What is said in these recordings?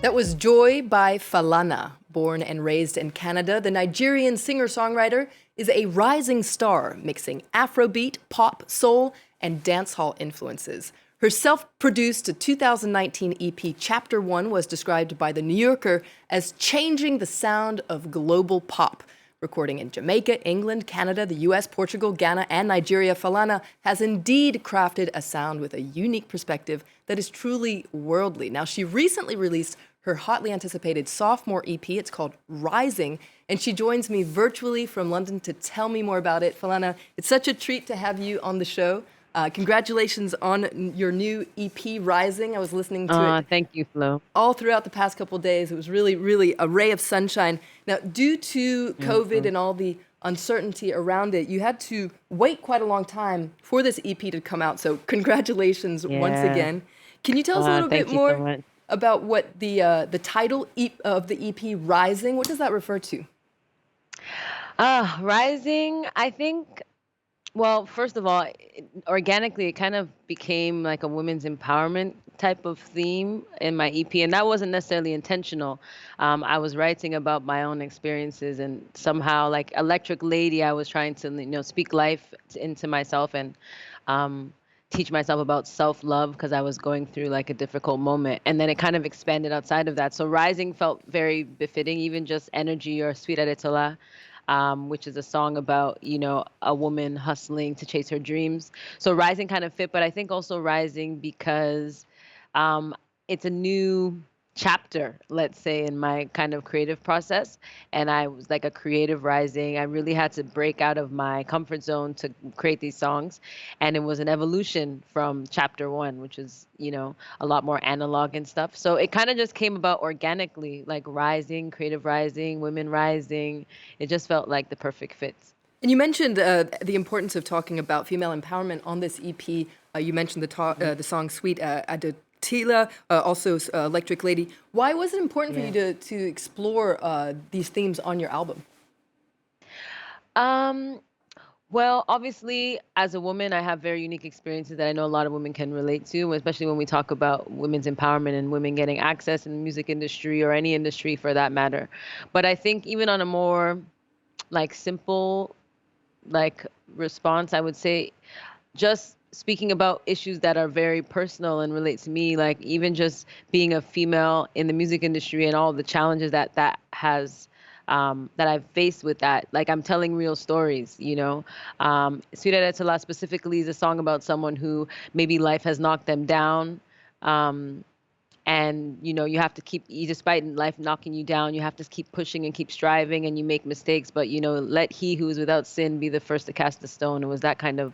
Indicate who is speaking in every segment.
Speaker 1: That was Joy by Falana. Born and raised in Canada, the Nigerian singer-songwriter is a rising star, mixing Afrobeat, pop, soul, and dancehall influences. Her self-produced 2019 EP Chapter 1 was described by The New Yorker as changing the sound of global pop. Recording in Jamaica, England, Canada, the US, Portugal, Ghana, and Nigeria, Falana has indeed crafted a sound with a unique perspective that is truly worldly. Now, she recently released her hotly anticipated sophomore EP. It's called Rising, and she joins me virtually from London to tell me more about it. Falana, it's such a treat to have you on the show. Congratulations on your new EP, Rising. I was listening to it
Speaker 2: Thank you, Flo.
Speaker 1: all throughout the past couple of days. It was really, really a ray of sunshine. Now, due to COVID and all the uncertainty around it, you had to wait quite a long time for this EP to come out. So congratulations once
Speaker 2: Yeah.
Speaker 1: again. Can you tell us a little
Speaker 2: Thank
Speaker 1: bit
Speaker 2: you so
Speaker 1: more
Speaker 2: much.
Speaker 1: about what the title of the EP, Rising, what does that refer to?
Speaker 2: Rising, I think, well, first of all, organically, it kind of became like a women's empowerment type of theme in my EP, and that wasn't necessarily intentional. I was writing about my own experiences, and somehow, like Electric Lady, I was trying to, speak life into myself and teach myself about self-love because I was going through like a difficult moment. And then it kind of expanded outside of that. So Rising felt very befitting, even just Energy or Sweet Adetola, which is a song about, a woman hustling to chase her dreams. So Rising kind of fit, but I think also Rising because it's a new chapter, let's say, in my kind of creative process. And I was like a creative rising. I really had to break out of my comfort zone to create these songs. And it was an evolution from chapter one, which is, a lot more analog and stuff. So it kind of just came about organically, like rising, creative rising, women rising. It just felt like the perfect fit.
Speaker 1: And you mentioned the importance of talking about female empowerment on this EP. You mentioned the song Sweet Adetila, also Electric Lady. Why was it important for
Speaker 2: Yeah.
Speaker 1: you to explore these themes on your album?
Speaker 2: Um, well, obviously, as a woman, I have very unique experiences that I know a lot of women can relate to, especially when we talk about women's empowerment and women getting access in the music industry or any industry for that matter. But I think even on a more like simple like response, I would say just speaking about issues that are very personal and relate to me, like even just being a female in the music industry and all the challenges that has that I've faced with that. Like I'm telling real stories, Sweet Adetola specifically is a song about someone who maybe life has knocked them down. Um, and you have to despite life knocking you down, you have to keep pushing and keep striving, and you make mistakes, but let he who is without sin be the first to cast the stone. It was that kind of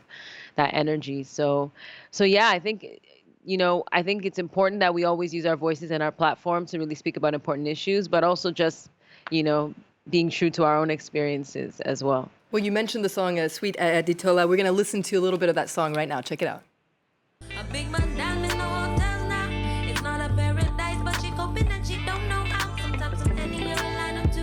Speaker 2: that energy. So yeah, I think it's important that we always use our voices and our platform to really speak about important issues, but also just being true to our own experiences as well.
Speaker 1: Well, you mentioned the song Sweet Adetola. We're going to listen to a little bit of that song right now. Check it out.
Speaker 3: A big man down in the hotels now. It's not a paradise, but she coping and she don't know how. Sometimes some any you're a line up to.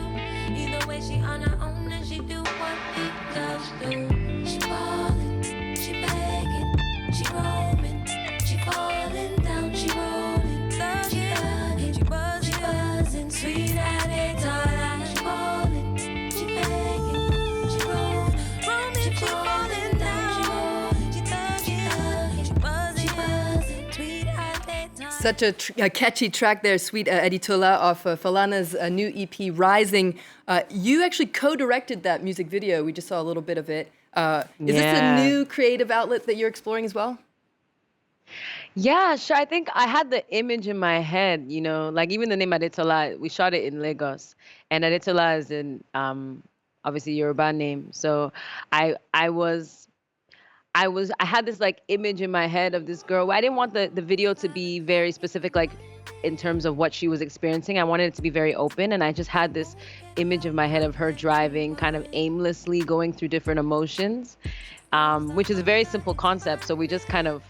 Speaker 3: Either way, she on her own and she do what he loves do. She ballin', she begging, she roaming, she falling down, she rolling, she bugging, she buzzing, sweet Adetola. She ballin', she begging, she roaming, she falling down, she rolling, she thugging, she buzzing, sweet Adetola.
Speaker 1: Such a catchy track there, Sweet Adetola, off Falana's new EP, Rising. You actually co-directed that music video. We just saw a little bit of it. Is this a
Speaker 2: Yeah.
Speaker 1: new creative outlet that you're exploring as well?
Speaker 2: Yeah, sure. I think I had the image in my head, like even the name Adetola, we shot it in Lagos. And Adetola is in obviously Yoruba name. So I had this like image in my head of this girl. I didn't want the video to be very specific, like in terms of what she was experiencing. I wanted it to be very open. And I just had this image in my head of her driving kind of aimlessly going through different emotions, which is a very simple concept. So we just kind of,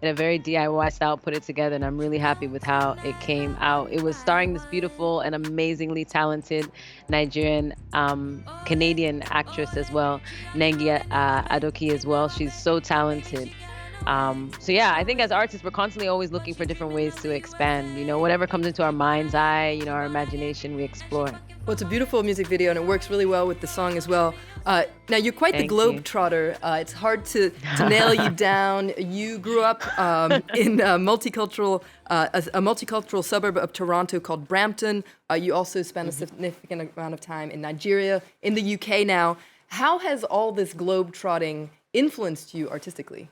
Speaker 2: in a very DIY style, put it together. And I'm really happy with how it came out. It was starring this beautiful and amazingly talented Nigerian, Canadian actress as well, Nengi Adoki as well. She's so talented. So yeah, I think as artists, we're constantly always looking for different ways to expand. Whatever comes into our mind's eye, our imagination, we explore.
Speaker 1: Well, it's a beautiful music video, and it works really well with the song as well. Now, you're quite the
Speaker 2: Thank you.
Speaker 1: globetrotter. It's hard to nail you down. You grew up in a multicultural suburb of Toronto called Brampton. You also spent a significant amount of time in Nigeria, in the UK now. How has all this globetrotting influenced you artistically?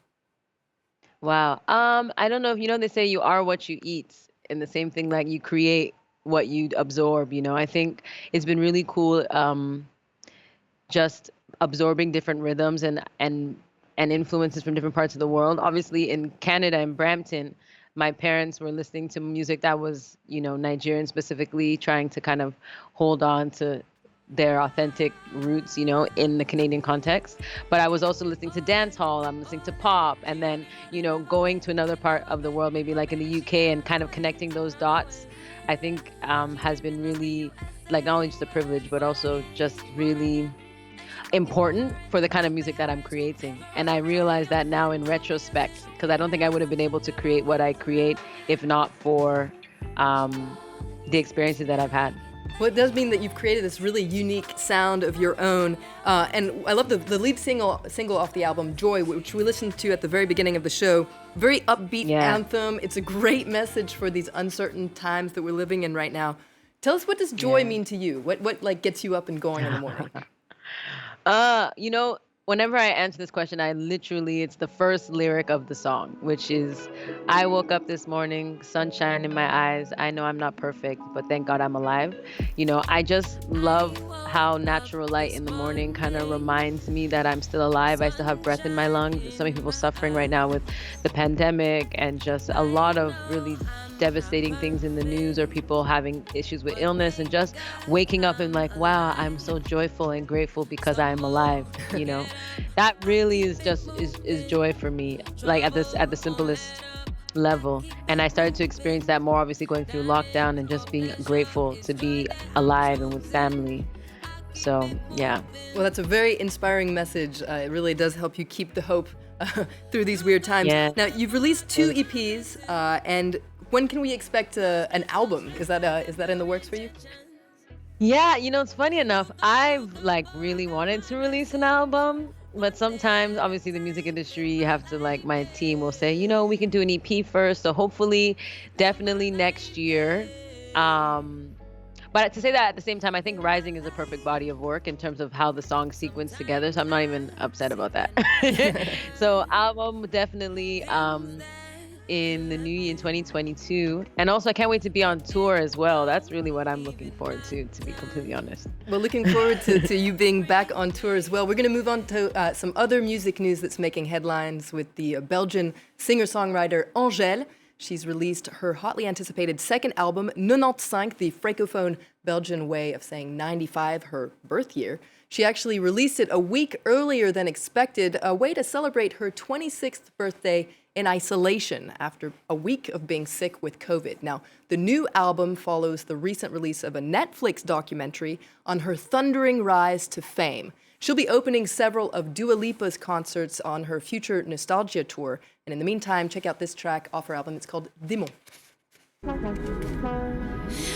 Speaker 2: Wow. I don't know if they say you are what you eat, and the same thing, like you create what you absorb. I think it's been really cool, just absorbing different rhythms and influences from different parts of the world. Obviously, in Canada, in Brampton, my parents were listening to music that was, Nigerian specifically, trying to kind of hold on to their authentic roots, in the Canadian context. But I was also listening to dance hall, I'm listening to pop, and then, going to another part of the world, maybe like in the UK, and kind of connecting those dots, I think has been really, like, not only just a privilege, but also just really important for the kind of music that I'm creating. And I realize that now in retrospect, because I don't think I would have been able to create what I create if not for the experiences that I've had.
Speaker 1: Well, it does mean that you've created this really unique sound of your own. And I love the lead single off the album, Joy, which we listened to at the very beginning of the show. Very upbeat anthem. It's a great message for these uncertain times that we're living in right now. Tell us, what does joy mean to you? What like gets you up and going in the morning?
Speaker 2: Whenever I answer this question, it's the first lyric of the song, which is, I woke up this morning, sunshine in my eyes. I know I'm not perfect, but thank God I'm alive. I just love how natural light in the morning kind of reminds me that I'm still alive. I still have breath in my lungs. So many people suffering right now with the pandemic and just a lot of really devastating things in the news, or people having issues with illness, and just waking up and like, wow, I'm so joyful and grateful because I'm alive. That really is joy for me, like at the simplest level. And I started to experience that more, obviously, going through lockdown and just being grateful to be alive and with family. So yeah.
Speaker 1: Well, that's a very inspiring message. It really does help you keep the hope through these weird times.
Speaker 2: Yeah.
Speaker 1: Now, you've released 2 EPs, and when can we expect an album? Is that in the works for you?
Speaker 2: Yeah, it's funny enough, I've really wanted to release an album, but sometimes obviously the music industry, you have to, my team will say, we can do an EP first. So hopefully, definitely next year. But to say that at the same time, I think Rising is a perfect body of work in terms of how the songs sequence together. So I'm not even upset about that. So album definitely in the new year, in 2022. And also I can't wait to be on tour as well. That's really what I'm looking forward to be completely honest.
Speaker 1: Well, looking forward to you being back on tour as well. We're going to move on to some other music news that's making headlines with the Belgian singer-songwriter Angèle. She's released her hotly anticipated second album, 95, the Francophone Belgian way of saying 95, her birth year. She actually released it a week earlier than expected, a way to celebrate her 26th birthday in isolation after a week of being sick with COVID. Now, the new album follows the recent release of a Netflix documentary on her thundering rise to fame. She'll be opening several of Dua Lipa's concerts on her future Nostalgia tour. And in the meantime, check out this track off her album. It's called Démon.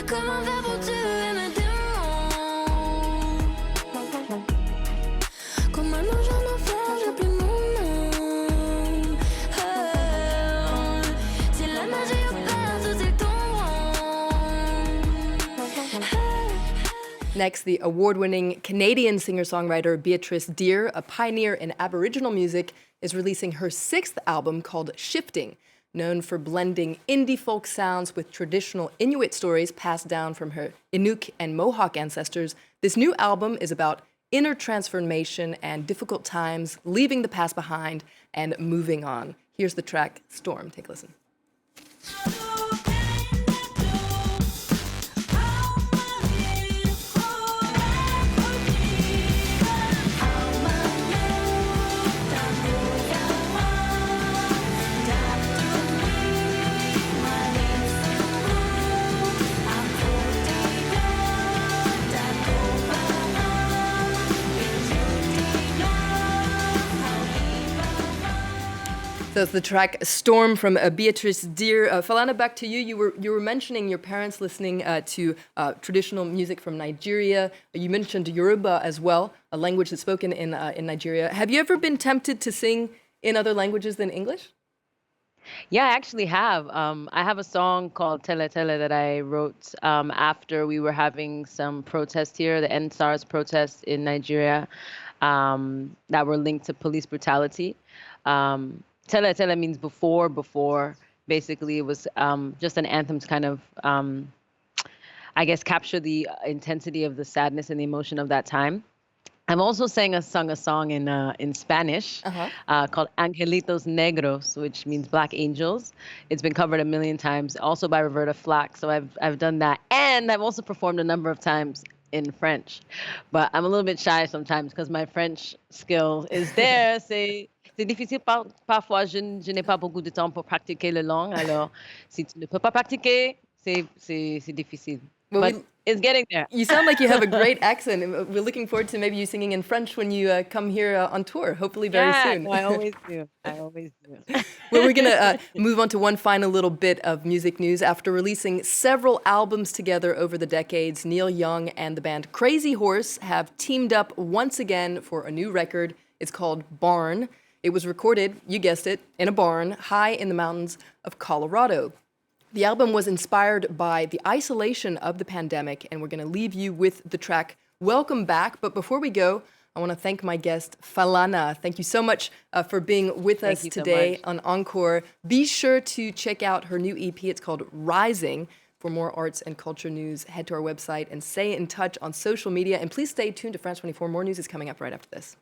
Speaker 3: Comment faire pour tuer mes démons? Comme un ange en enfer, j'oublie mon nom. Si la magie opère sous ses tombes.
Speaker 1: Next, the award-winning Canadian singer-songwriter Beatrice Deer, a pioneer in Aboriginal music, is releasing her 6th album called Shifting. Known for blending indie folk sounds with traditional Inuit stories passed down from her Inuk and Mohawk ancestors, this new album is about inner transformation and difficult times, leaving the past behind and moving on. Here's the track Storm. Take a listen. So it's the track "Storm" from Beatrice Deer. Falana, back to you. You were mentioning your parents listening to traditional music from Nigeria. You mentioned Yoruba as well, a language that's spoken in Nigeria. Have you ever been tempted to sing in other languages than English?
Speaker 2: Yeah, I actually have. I have a song called Tele Tele that I wrote after we were having some protests here, the NSARS protests in Nigeria, that were linked to police brutality. Tele Tele means before, before. Basically, it was just an anthem to kind of, I guess, capture the intensity of the sadness and the emotion of that time. I've also sung a song in Spanish called Angelitos Negros, which means Black Angels. It's been covered a million times, also by Roberta Flack. So I've done that, and I've also performed a number of times in French, but I'm a little bit shy sometimes because my French skill is there. C'est difficile parfois. Je n'ai pas beaucoup de temps pour pratiquer la langue. Alors, si tu ne peux pas pratiquer, c'est difficile.
Speaker 1: Well,
Speaker 2: But it's getting there.
Speaker 1: You sound like you have a great accent. And we're looking forward to maybe you singing in French when you come here on tour, hopefully very soon.
Speaker 2: No, I always do. I always do.
Speaker 1: Well, we're going to move on to one final little bit of music news. After releasing several albums together over the decades, Neil Young and the band Crazy Horse have teamed up once again for a new record. It's called Barn. It was recorded, you guessed it, in a barn high in the mountains of Colorado. The album was inspired by the isolation of the pandemic, and we're going to leave you with the track Welcome Back. But before we go, I want to thank my guest, Falana. Thank you so much for being with us today on Encore. Be sure to check out her new EP. It's called Rising. For more arts and culture news, head to our website and stay in touch on social media. And please stay tuned to France 24. More news is coming up right after this.